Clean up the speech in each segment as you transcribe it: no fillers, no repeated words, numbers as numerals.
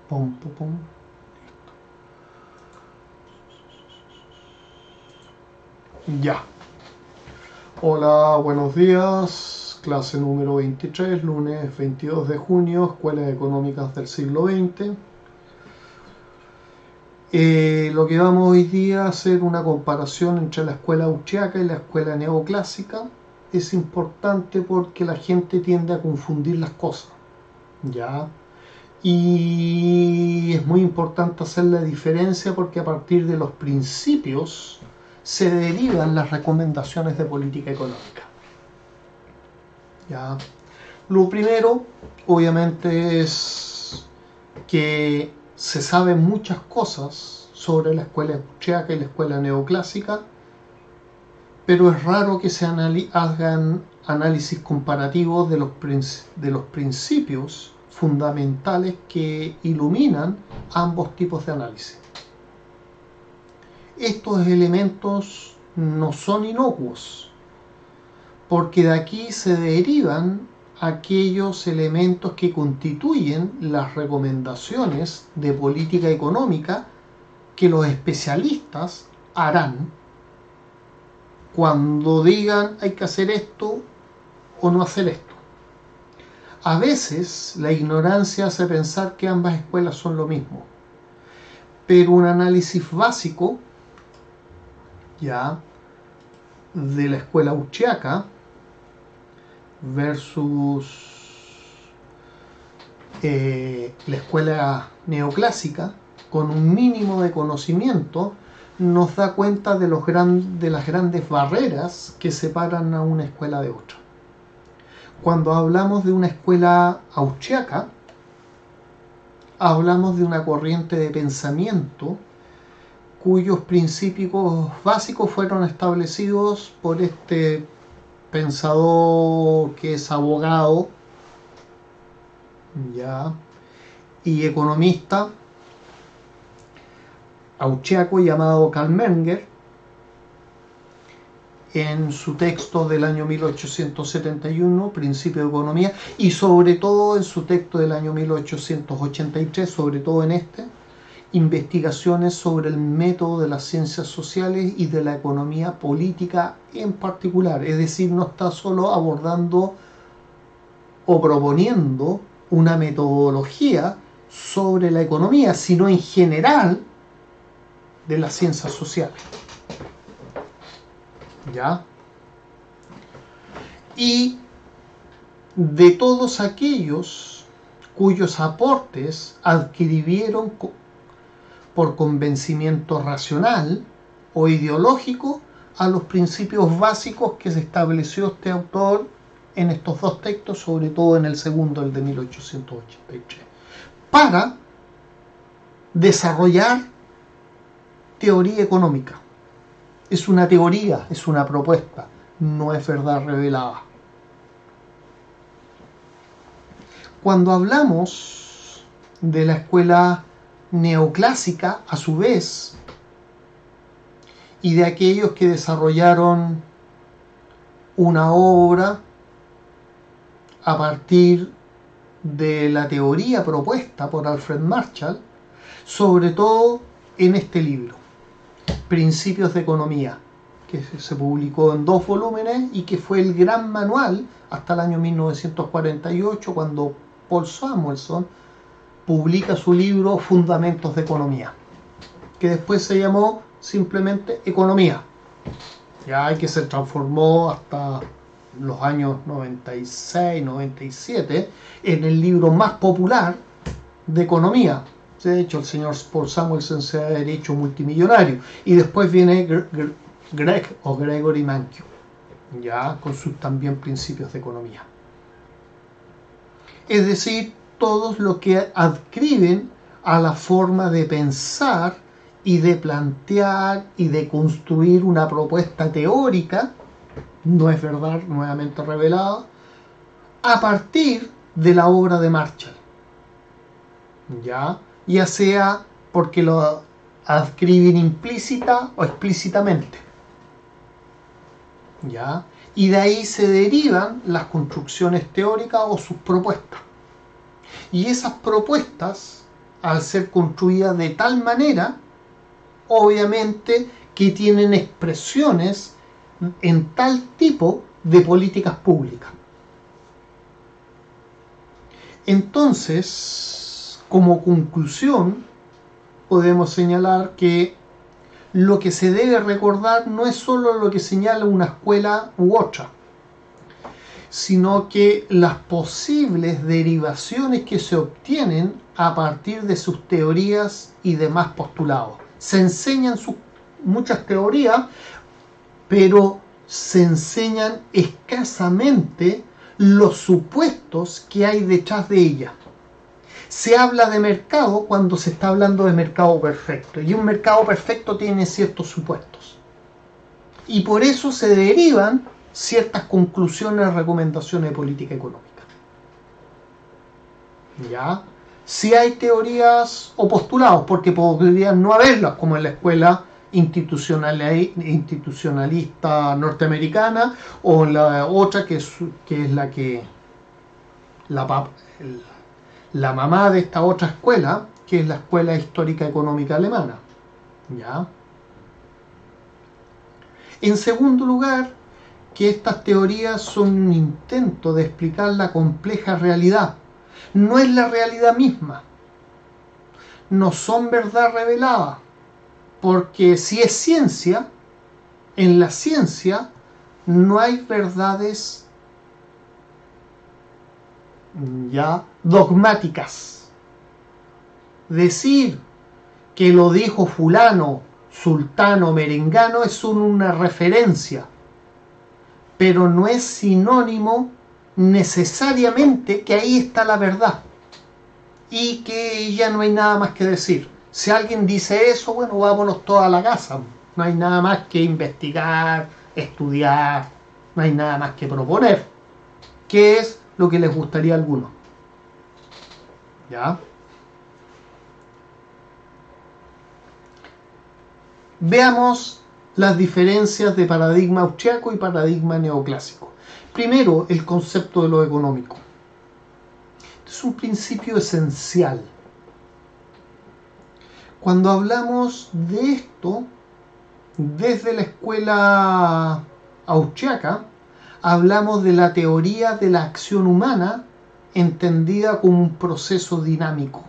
Pum, pum, pum. Ya. Hola, buenos días. Clase número 23, lunes 22 de junio, Escuelas Económicas del siglo XX. Lo que vamos hoy día a hacer una comparación entre la escuela austriaca y la escuela neoclásica. Es importante porque la gente tiende a confundir las cosas. ¿Ya? Y es muy importante hacer la diferencia porque a partir de los principios se derivan las recomendaciones de política económica. ¿Ya? Lo primero, obviamente, es que se saben muchas cosas sobre la escuela austriaca y la escuela neoclásica, pero es raro que se hagan análisis comparativos de los principios fundamentales que iluminan ambos tipos de análisis. Estos elementos no son inocuos, porque de aquí se derivan aquellos elementos que constituyen las recomendaciones de política económica que los especialistas harán cuando digan hay que hacer esto o no hacer esto. A veces la ignorancia hace pensar que ambas escuelas son lo mismo, pero un análisis básico ya de la escuela austriaca versus la escuela neoclásica, con un mínimo de conocimiento, nos da cuenta de las grandes barreras que separan a una escuela de otra. Cuando hablamos de una escuela austriaca, hablamos de una corriente de pensamiento cuyos principios básicos fueron establecidos por este pensador que es abogado, ya, y economista austriaco llamado Karl Menger, en su texto del año 1871, Principio de Economía, y sobre todo en su texto del año 1883, sobre todo en este, Investigaciones sobre el método de las ciencias sociales y de la economía política en particular. Es decir, no está solo abordando o proponiendo una metodología sobre la economía, sino en general de las ciencias sociales. ¿Ya? Y de todos aquellos cuyos aportes adquirieron por convencimiento racional o ideológico a los principios básicos que se estableció este autor en estos dos textos, sobre todo en el segundo, el de 1883, para desarrollar teoría económica. Es una teoría, es una propuesta, no es verdad revelada. Cuando hablamos de la escuela neoclásica, a su vez, y de aquellos que desarrollaron una obra a partir de la teoría propuesta por Alfred Marshall, sobre todo en este libro, Principios de Economía, que se publicó en 2 volúmenes y que fue el gran manual hasta el año 1948, cuando Paul Samuelson publica su libro Fundamentos de Economía, que después se llamó simplemente Economía, ya que se transformó hasta los años 96, 97 en el libro más popular de economía. De hecho, el señor Paul Samuelson se ha hecho multimillonario. Y después viene Greg o Gregory Mankiw, ya con sus también principios de economía. Es decir, todos los que adscriben a la forma de pensar y de plantear y de construir una propuesta teórica, no es verdad, nuevamente revelada, a partir de la obra de Marshall. Ya sea porque lo adscriben implícita o explícitamente. ¿Ya? Y de ahí se derivan las construcciones teóricas o sus propuestas. Y esas propuestas al ser construidas de tal manera, obviamente, que tienen expresiones en tal tipo de políticas públicas. Entonces, como conclusión, podemos señalar que lo que se debe recordar no es solo lo que señala una escuela u otra, sino que las posibles derivaciones que se obtienen a partir de sus teorías y demás postulados. Se enseñan muchas teorías, pero se enseñan escasamente los supuestos que hay detrás de ellas. Se habla de mercado cuando se está hablando de mercado perfecto, y un mercado perfecto tiene ciertos supuestos. Y por eso se derivan ciertas conclusiones, recomendaciones de política económica. ¿Ya? Si hay teorías o postulados, porque podrían no haberlas, como en la escuela institucionalista norteamericana, o la otra que es la mamá de esta otra escuela, que es la Escuela Histórica Económica Alemana. ¿Ya? En segundo lugar, que estas teorías son un intento de explicar la compleja realidad. No es la realidad misma. No son verdad revelada. Porque si es ciencia, en la ciencia no hay verdades ya dogmáticas. Decir que lo dijo fulano, sultano, merengano es una referencia, pero no es sinónimo necesariamente que ahí está la verdad y que ya no hay nada más que decir. Si alguien dice eso, bueno, vámonos todos a la casa. No hay nada más que investigar, estudiar, no hay nada más que proponer. ¿Qué es lo que les gustaría a algunos? ¿Ya? Veamos las diferencias de paradigma austriaco y paradigma neoclásico. Primero, el concepto de lo económico. Es un principio esencial. Cuando hablamos de esto, desde la escuela austriaca, hablamos de la teoría de la acción humana entendida como un proceso dinámico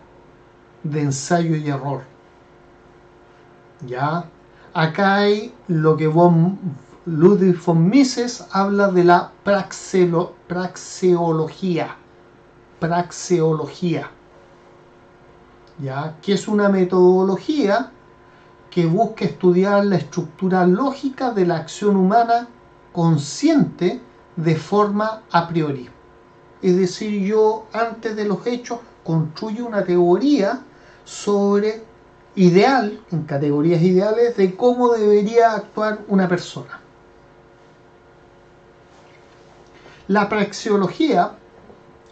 de ensayo y error. ¿Ya? Acá hay lo que Ludwig von Mises habla de la praxeología. ¿Ya? Que es una metodología que busca estudiar la estructura lógica de la acción humana consciente de forma a priori. Es decir, yo antes de los hechos construyo una teoría sobre ideal, en categorías ideales, de cómo debería actuar una persona. La praxeología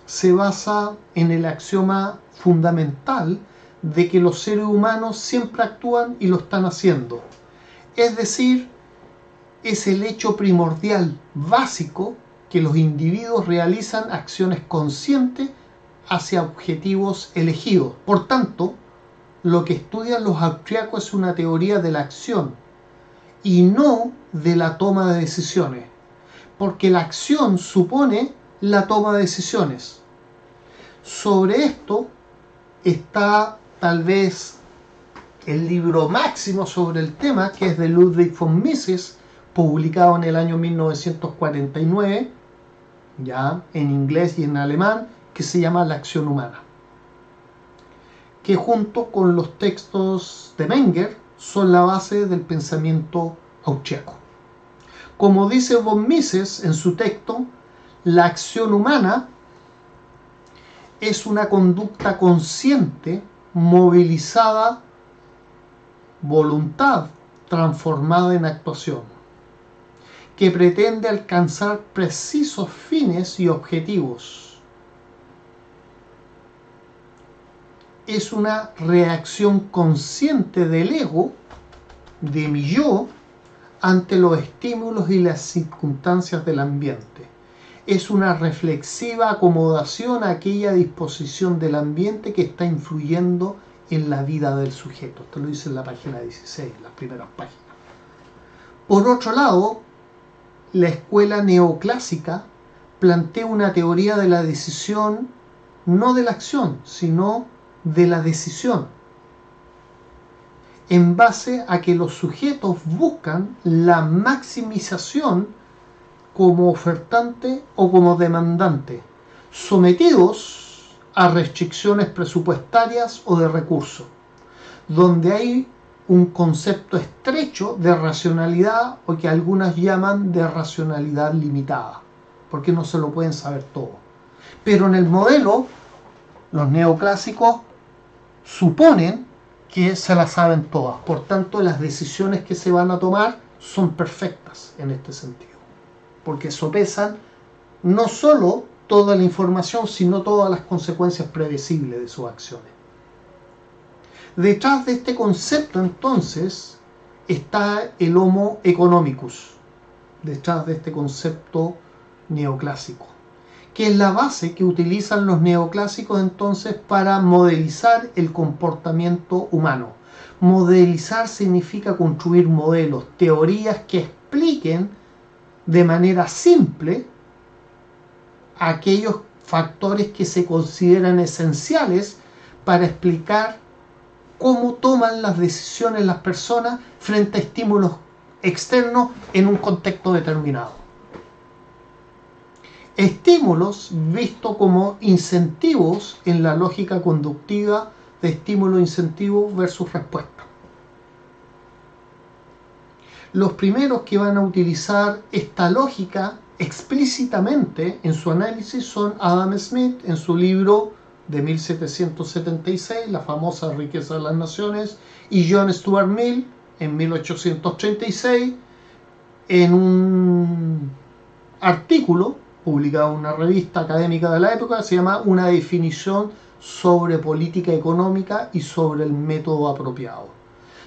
se basa en el axioma fundamental de que los seres humanos siempre actúan y lo están haciendo. Es decir, es el hecho primordial, básico, que los individuos realizan acciones conscientes hacia objetivos elegidos. Por tanto, lo que estudian los austriacos es una teoría de la acción y no de la toma de decisiones, porque la acción supone la toma de decisiones. Sobre esto está tal vez el libro máximo sobre el tema, que es de Ludwig von Mises, publicado en el año 1949, ya en inglés y en alemán, que se llama La acción humana, que junto con los textos de Menger son la base del pensamiento austriaco. Como dice von Mises en su texto, la acción humana es una conducta consciente, movilizada, voluntad transformada en actuación, que pretende alcanzar precisos fines y objetivos. Es una reacción consciente del ego, de mi yo, ante los estímulos y las circunstancias del ambiente. Es una reflexiva acomodación a aquella disposición del ambiente que está influyendo en la vida del sujeto. Esto lo dice en la página 16, las primeras páginas. Por otro lado, la escuela neoclásica plantea una teoría de la decisión, no de la acción, sino de la decisión, en base a que los sujetos buscan la maximización como ofertante o como demandante, sometidos a restricciones presupuestarias o de recursos, donde hay un concepto estrecho de racionalidad, o que algunas llaman de racionalidad limitada, porque no se lo pueden saber todo. Pero en el modelo, los neoclásicos suponen que se las saben todas, por tanto las decisiones que se van a tomar son perfectas en este sentido, porque sopesan no solo toda la información, sino todas las consecuencias previsibles de sus acciones. Detrás de este concepto, entonces, está el Homo economicus, detrás de este concepto neoclásico, que es la base que utilizan los neoclásicos entonces para modelizar el comportamiento humano. Modelizar significa construir modelos, teorías que expliquen de manera simple aquellos factores que se consideran esenciales para explicar cómo toman las decisiones las personas frente a estímulos externos en un contexto determinado. Estímulos vistos como incentivos en la lógica conductiva de estímulo-incentivo versus respuesta. Los primeros que van a utilizar esta lógica explícitamente en su análisis son Adam Smith en su libro de 1776, La famosa riqueza de las naciones, y John Stuart Mill en 1836 en un artículo publicado en una revista académica de la época, se llama Una definición sobre política económica y sobre el método apropiado.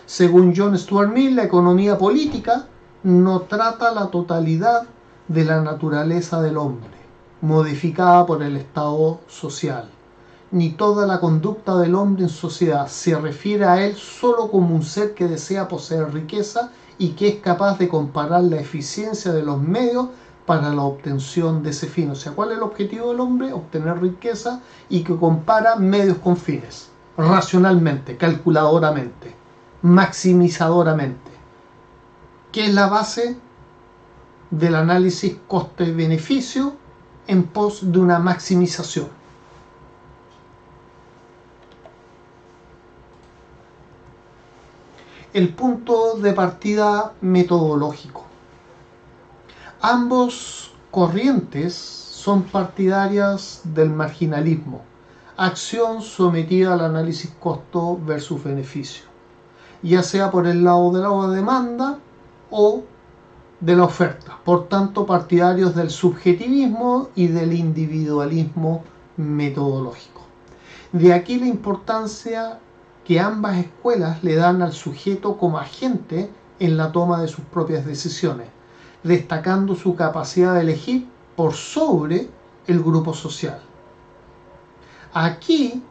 Según John Stuart Mill, la economía política no trata la totalidad de la naturaleza del hombre, modificada por el estado social, ni toda la conducta del hombre en sociedad. Se refiere a él solo como un ser que desea poseer riqueza y que es capaz de comparar la eficiencia de los medios para la obtención de ese fin. O sea, ¿cuál es el objetivo del hombre? Obtener riqueza, y que compara medios con fines, racionalmente, calculadoramente, maximizadoramente, que es la base del análisis coste-beneficio en pos de una maximización. El punto de partida metodológico. Ambos corrientes son partidarias del marginalismo, acción sometida al análisis costo versus beneficio, ya sea por el lado de la demanda o de la oferta. Por tanto, partidarios del subjetivismo y del individualismo metodológico. De aquí la importancia que ambas escuelas le dan al sujeto como agente en la toma de sus propias decisiones, destacando su capacidad de elegir por sobre el grupo social. Aquí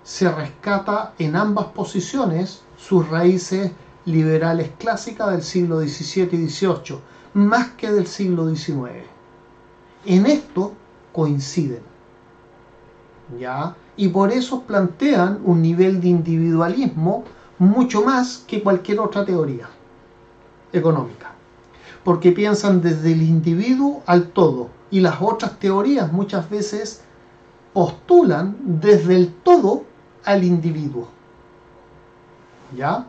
se rescata en ambas posiciones sus raíces liberales clásicas del siglo XVII y XVIII, más que del siglo XIX. En esto coinciden, ¿ya? Y por eso plantean un nivel de individualismo mucho más que cualquier otra teoría económica, porque piensan desde el individuo al todo, y las otras teorías muchas veces postulan desde el todo al individuo, ¿ya?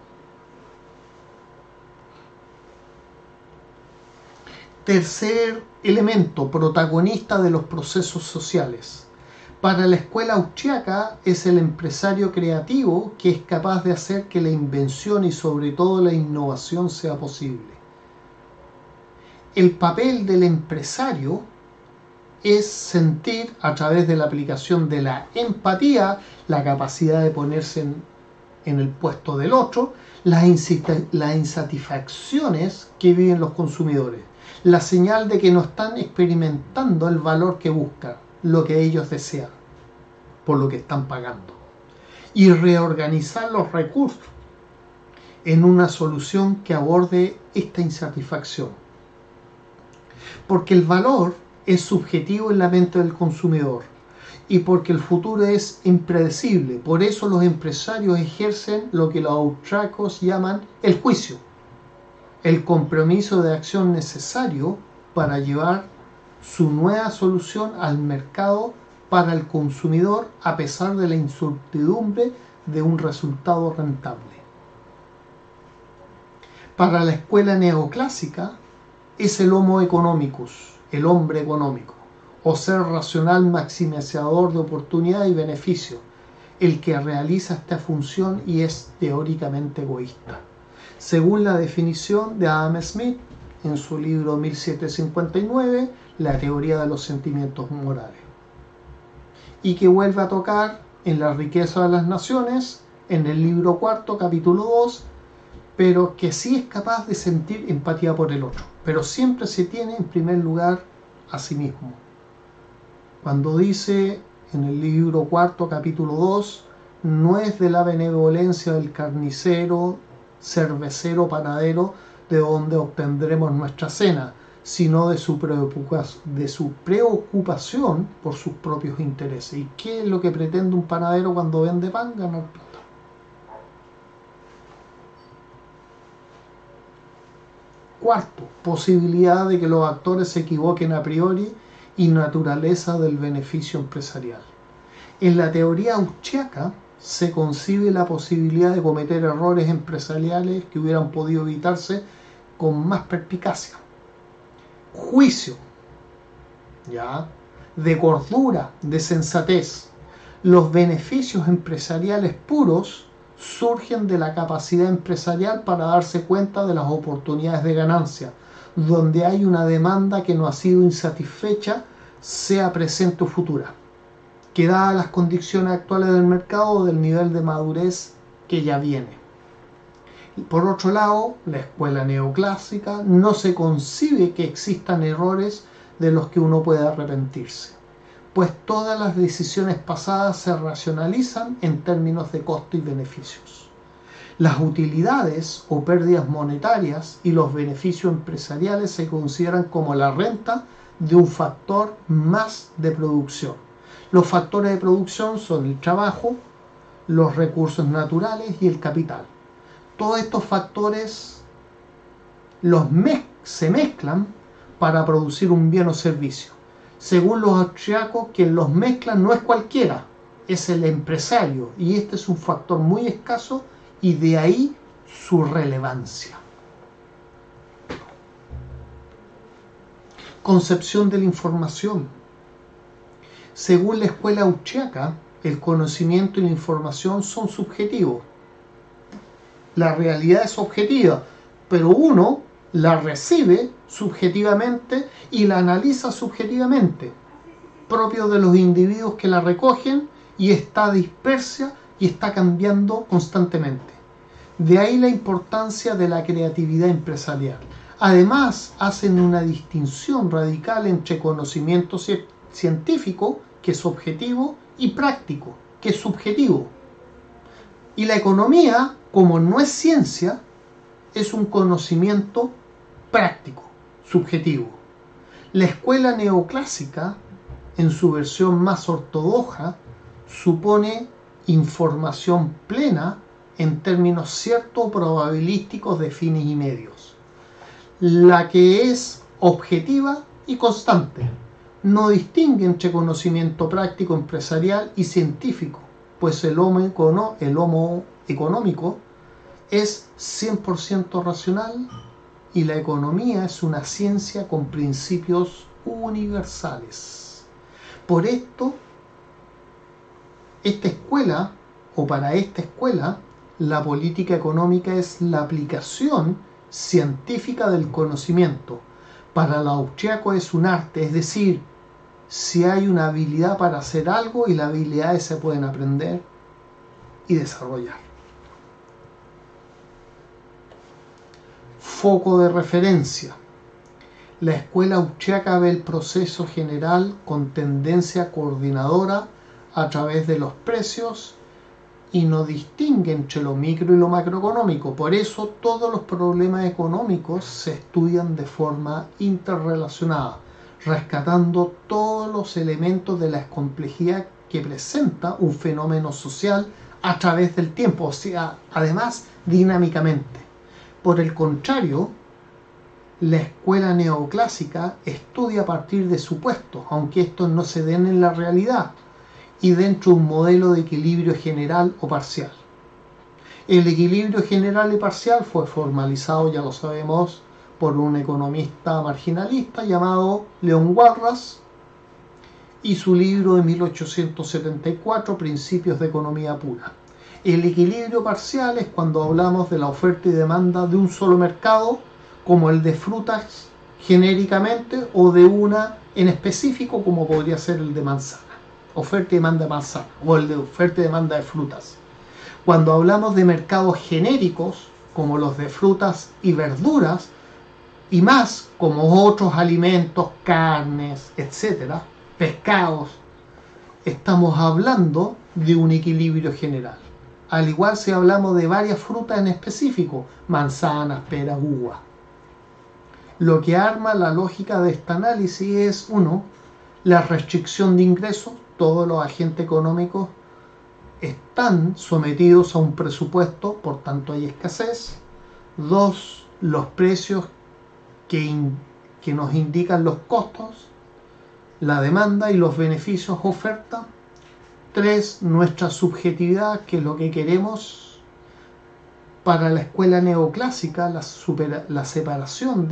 Tercer elemento, protagonista de los procesos sociales. Para la escuela austriaca es el empresario creativo que es capaz de hacer que la invención y sobre todo la innovación sea posible. El papel del empresario es sentir, a través de la aplicación de la empatía, la capacidad de ponerse en el puesto del otro, las insatisfacciones que viven los consumidores, la señal de que no están experimentando el valor que buscan, lo que ellos desean, por lo que están pagando. y reorganizar los recursos en una solución que aborde esta insatisfacción. Porque el valor es subjetivo en la mente del consumidor y porque el futuro es impredecible. Por eso los empresarios ejercen lo que los austriacos llaman el juicio, el compromiso de acción necesario para llevar su nueva solución al mercado para el consumidor a pesar de la incertidumbre de un resultado rentable. Para la escuela neoclásica es el homo economicus, el hombre económico, o ser racional maximizador de oportunidad y beneficio, el que realiza esta función y es teóricamente egoísta, según la definición de Adam Smith en su libro 1759, La teoría de los sentimientos morales, y que vuelve a tocar en La riqueza de las naciones, en el libro 4, capítulo 2, pero que sí es capaz de sentir empatía por el otro, pero siempre se tiene en primer lugar a sí mismo. Cuando dice en el libro 4, capítulo 2, no es de la benevolencia del carnicero, cervecero, panadero, de donde obtendremos nuestra cena, sino de su preocupación por sus propios intereses. ¿Y qué es lo que pretende un panadero cuando vende pan? Ganar plata. Cuarto, posibilidad de que los actores se equivoquen a priori y naturaleza del beneficio empresarial. En la teoría austriaca se concibe la posibilidad de cometer errores empresariales que hubieran podido evitarse con más perspicacia. Juicio, ¿ya?, de cordura, de sensatez. Los beneficios empresariales puros surgen de la capacidad empresarial para darse cuenta de las oportunidades de ganancia, donde hay una demanda que no ha sido insatisfecha, sea presente o futura, que dadas las condiciones actuales del mercado o del nivel de madurez que ya viene. Por otro lado, la escuela neoclásica no se concibe que existan errores de los que uno pueda arrepentirse, pues todas las decisiones pasadas se racionalizan en términos de costo y beneficios. Las utilidades o pérdidas monetarias y los beneficios empresariales se consideran como la renta de un factor más de producción. Los factores de producción son el trabajo, los recursos naturales y el capital. Todos estos factores se mezclan para producir un bien o servicio. Según los austriacos, quien los mezcla no es cualquiera, es el empresario, y este es un factor muy escaso y de ahí su relevancia. Concepción de la información. Según la escuela austriaca, el conocimiento y la información son subjetivos. La realidad es objetiva, pero uno la recibe subjetivamente y la analiza subjetivamente, propio de los individuos que la recogen, y está dispersa y está cambiando constantemente. De ahí la importancia de la creatividad empresarial. Además, hacen una distinción radical entre conocimiento científico, que es objetivo, y práctico, que es subjetivo. Y la economía, como no es ciencia, es un conocimiento práctico, subjetivo. La escuela neoclásica, en su versión más ortodoxa, supone información plena en términos ciertos probabilísticos de fines y medios. La que es objetiva y constante. No distingue entre conocimiento práctico, empresarial y científico, pues el homo económico es 100% racional y la economía es una ciencia con principios universales. Por esto, para esta escuela, la política económica es la aplicación científica del conocimiento. Para el austriaco es un arte, es decir, si hay una habilidad para hacer algo y las habilidades se pueden aprender y desarrollar. Foco de referencia. La escuela austriaca ve el proceso general con tendencia coordinadora a través de los precios y no distingue entre lo micro y lo macroeconómico. Por eso todos los problemas económicos se estudian de forma interrelacionada, rescatando todos los elementos de la complejidad que presenta un fenómeno social a través del tiempo, o sea, además dinámicamente. Por el contrario, la escuela neoclásica estudia a partir de supuestos, aunque estos no se den en la realidad, y dentro de un modelo de equilibrio general o parcial. El equilibrio general y parcial fue formalizado, ya lo sabemos, por un economista marginalista llamado Leon Walras y su libro de 1874, Principios de Economía Pura. El equilibrio parcial es cuando hablamos de la oferta y demanda de un solo mercado, como el de frutas genéricamente, o de una en específico, como podría ser el de manzana. Oferta y demanda de manzana, o el de oferta y demanda de frutas. Cuando hablamos de mercados genéricos, como los de frutas y verduras, y más como otros alimentos, carnes, etcétera, pescados, estamos hablando de un equilibrio general. Al igual si hablamos de varias frutas en específico, manzanas, peras, uvas. Lo que arma la lógica de este análisis es, 1, la restricción de ingresos. Todos los agentes económicos están sometidos a un presupuesto, por tanto hay escasez. 2, los precios que nos indican los costos, la demanda y los beneficios oferta. 3, nuestra subjetividad, que es lo que queremos. Para la escuela neoclásica, la separación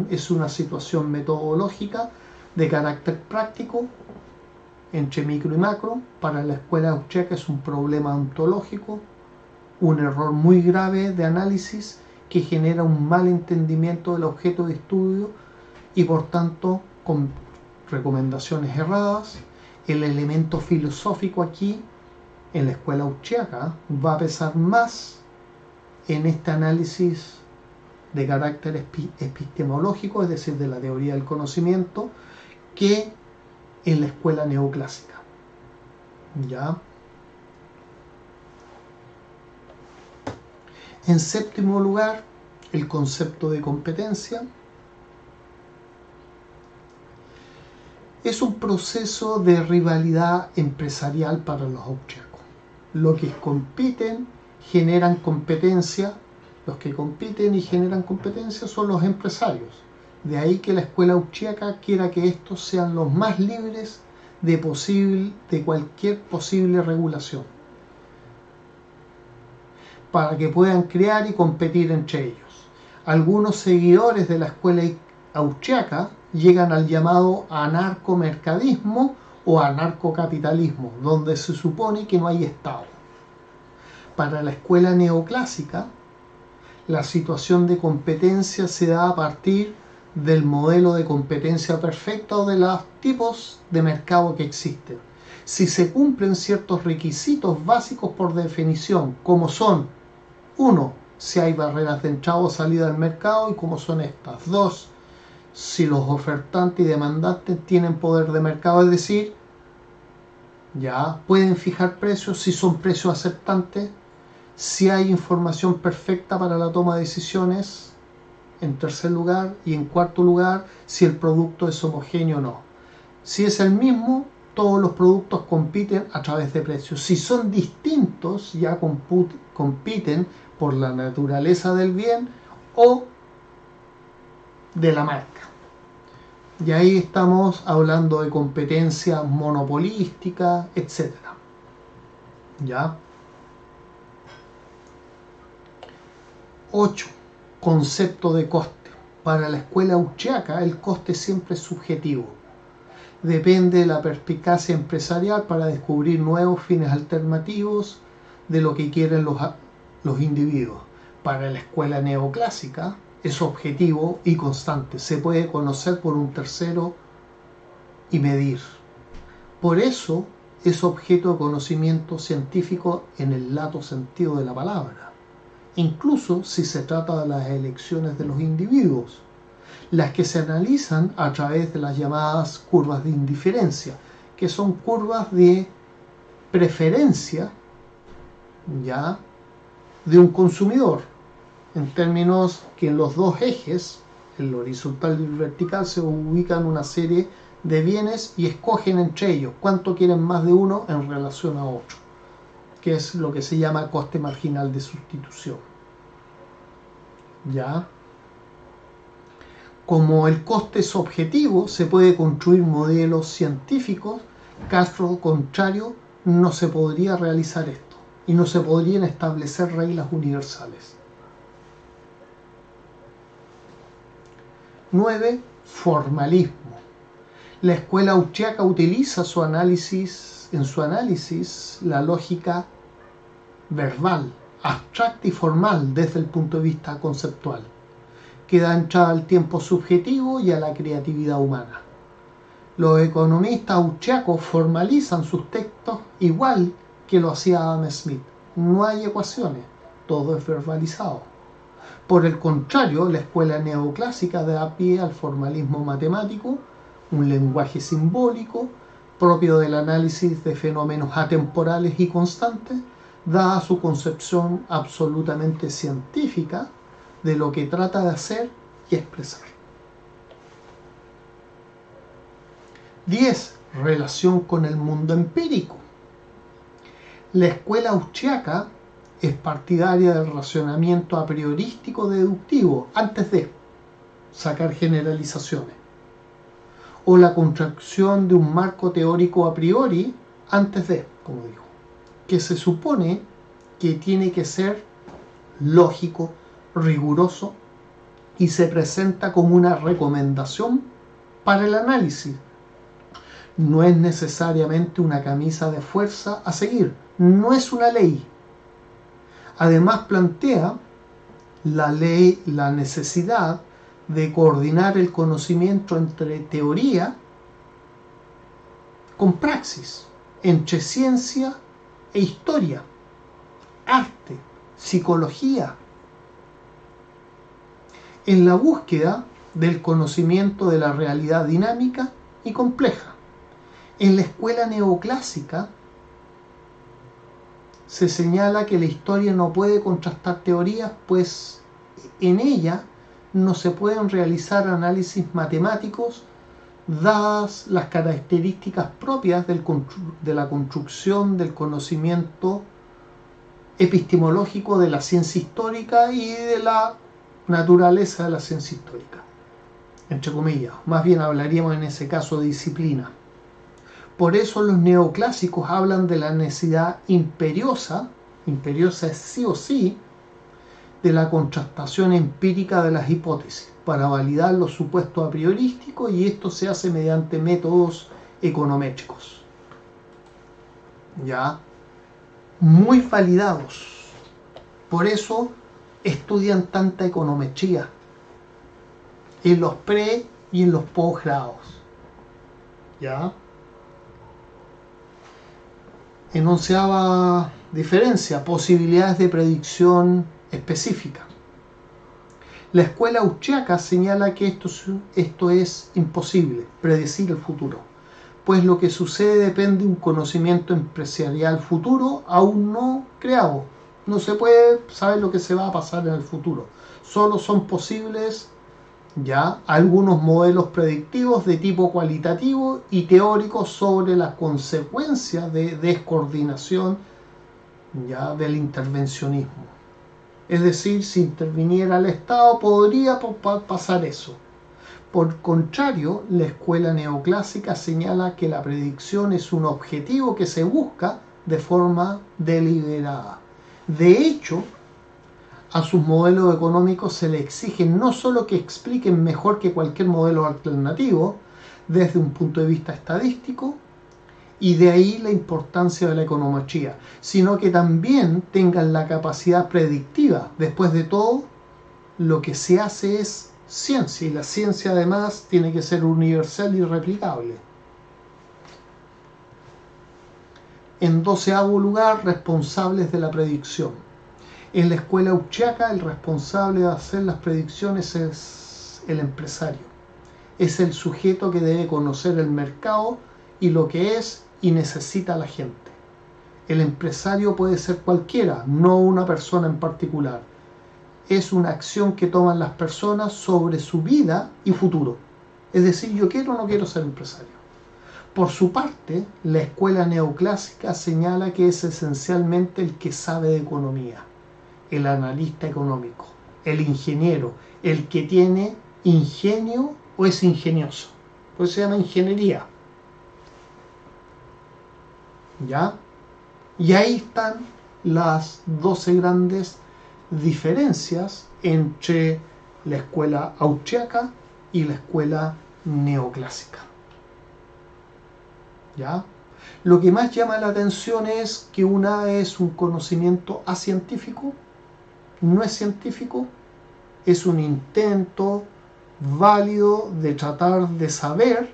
es una situación metodológica de carácter práctico entre micro y macro. Para la escuela austríaca es un problema ontológico, un error muy grave de análisis que genera un mal entendimiento del objeto de estudio y por tanto con recomendaciones erradas. El elemento filosófico aquí en la escuela austríaca va a pesar más en este análisis de carácter epistemológico, es decir, de la teoría del conocimiento, que en la escuela neoclásica. ¿Ya? En séptimo lugar, el concepto de competencia. Es un proceso de rivalidad empresarial para los austríacos. Los que compiten generan competencia. Los que compiten y generan competencia son los empresarios. De ahí que la escuela austríaca quiera que estos sean los más libres de cualquier posible regulación, para que puedan crear y competir entre ellos. Algunos seguidores de la escuela austríaca llegan al llamado anarcomercadismo o anarcocapitalismo, donde se supone que no hay Estado. Para la escuela neoclásica, la situación de competencia se da a partir del modelo de competencia perfecta o de los tipos de mercado que existen. Si se cumplen ciertos requisitos básicos por definición, como son: 1, si hay barreras de entrada o salida del mercado y cómo son estas. 2, si los ofertantes y demandantes tienen poder de mercado, es decir, ya pueden fijar precios, si son precios aceptantes, si hay información perfecta para la toma de decisiones, en tercer lugar, y en cuarto lugar, si el producto es homogéneo o no. Si es el mismo, todos los productos compiten a través de precios. Si son distintos, ya compiten por la naturaleza del bien o de la marca. Y ahí estamos hablando de competencia monopolística, etc. ¿Ya? 8. Concepto de coste. Para la escuela austríaca, el coste siempre es subjetivo. Depende de la perspicacia empresarial para descubrir nuevos fines alternativos de lo que quieren los individuos. Para la escuela neoclásica, es objetivo y constante. Se puede conocer por un tercero y medir. Por eso es objeto de conocimiento científico en el lato sentido de la palabra, incluso si se trata de las elecciones de los individuos, las que se analizan a través de las llamadas curvas de indiferencia, que son curvas de preferencia, ya, de un consumidor, en términos que en los dos ejes, el horizontal y el vertical, se ubican una serie de bienes y escogen entre ellos cuánto quieren más de uno en relación a otro, que es lo que se llama coste marginal de sustitución. ¿Ya? Como el coste es objetivo, se puede construir modelos científicos, caso contrario no se podría realizar esto y no se podrían establecer reglas universales. 9. Formalismo. La escuela austriaca utiliza en su análisis la lógica verbal, abstracta y formal desde el punto de vista conceptual, que da entrada al tiempo subjetivo y a la creatividad humana. Los economistas austriacos formalizan sus textos igual que lo hacía Adam Smith. No hay ecuaciones, todo es verbalizado. Por el contrario, la escuela neoclásica da pie al formalismo matemático, un lenguaje simbólico propio del análisis de fenómenos atemporales y constantes, dada su concepción absolutamente científica de lo que trata de hacer y expresar. 10. Relación con el mundo empírico. La escuela austriaca es partidaria del razonamiento a priorístico deductivo antes de sacar generalizaciones, o la construcción de un marco teórico a priori antes de, como digo, que se supone que tiene que ser lógico, riguroso y se presenta como una recomendación para el análisis. No es necesariamente una camisa de fuerza a seguir, no es una ley. Además plantea la necesidad de coordinar el conocimiento entre teoría con praxis, entre ciencia e historia, arte, psicología, en la búsqueda del conocimiento de la realidad dinámica y compleja. En la escuela neoclásica se señala que la historia no puede contrastar teorías, pues en ella no se pueden realizar análisis matemáticos dadas las características propias de la construcción del conocimiento epistemológico de la ciencia histórica y de la naturaleza de la ciencia histórica, entre comillas. Más bien hablaríamos en ese caso de disciplina. Por eso los neoclásicos hablan de la necesidad imperiosa es sí o sí, de la contrastación empírica de las hipótesis para validar los supuestos a priorísticos, y esto se hace mediante métodos econométricos, ya muy validados. Por eso estudian tanta econometría en los pre y en los posgrados, ya. En 11ª diferencia, posibilidades de predicción específica. La escuela austriaca señala que esto es imposible, predecir el futuro, pues lo que sucede depende de un conocimiento empresarial futuro aún no creado. No se puede saber lo que se va a pasar en el futuro. Solo son posibles ya algunos modelos predictivos de tipo cualitativo y teóricos sobre las consecuencias de descoordinación ya del intervencionismo. Es decir, si interviniera el Estado podría pasar eso. Por contrario, la escuela neoclásica señala que la predicción es un objetivo que se busca de forma deliberada. De hecho, a sus modelos económicos se le exige no solo que expliquen mejor que cualquier modelo alternativo desde un punto de vista estadístico, y de ahí la importancia de la econometría, sino que también tengan la capacidad predictiva. Después de todo, lo que se hace es ciencia, y la ciencia además tiene que ser universal y replicable. En 12º lugar, responsables de la predicción. En la escuela austriaca, el responsable de hacer las predicciones es el empresario. Es el sujeto que debe conocer el mercado y lo que es y necesita la gente. El empresario puede ser cualquiera, no una persona en particular. Es una acción que toman las personas sobre su vida y futuro. Es decir, yo quiero o no quiero ser empresario. Por su parte, la escuela neoclásica señala que es esencialmente el que sabe de economía, el analista económico, el ingeniero, el que tiene ingenio o es ingenioso. Por eso se llama ingeniería. ¿Ya? Y ahí están las 12 grandes diferencias entre la escuela austriaca y la escuela neoclásica. ¿Ya? Lo que más llama la atención es que una es un conocimiento acientífico, no es científico, es un intento válido de tratar de saber,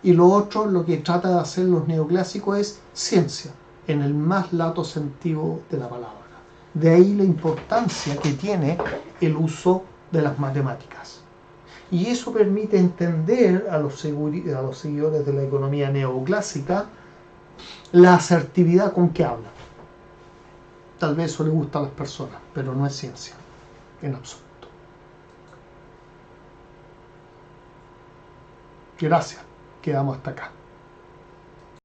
y lo otro, lo que trata de hacer los neoclásicos, es ciencia, en el más lato sentido de la palabra. De ahí la importancia que tiene el uso de las matemáticas. Y eso permite entender a los seguidores de la economía neoclásica la asertividad con que hablan. Tal vez eso le gusta a las personas, pero no es ciencia, en absoluto. Gracias, quedamos hasta acá.